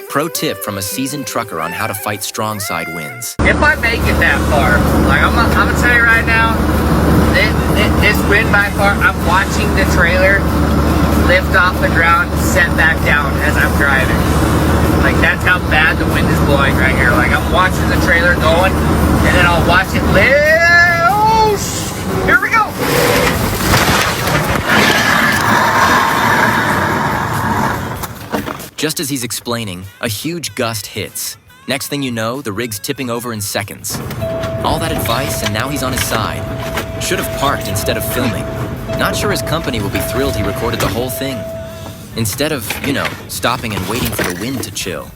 Pro tip from a seasoned trucker on how to fight strong side winds. If I make it that far, like I'm gonna tell you right now, this wind by far, I'm watching the trailer lift off the ground, set back down as I'm driving. Like that's how bad the wind is blowing right here. Like I'm watching the trailer going, and then I'll watch it lift. Oh, here we go. Just as he's explaining, a huge gust hits. Next thing you know, the rig's tipping over in seconds. All that advice, and now he's on his side. Should have parked instead of filming. Not sure his company will be thrilled he recorded the whole thing. Instead of, stopping and waiting for the wind to chill.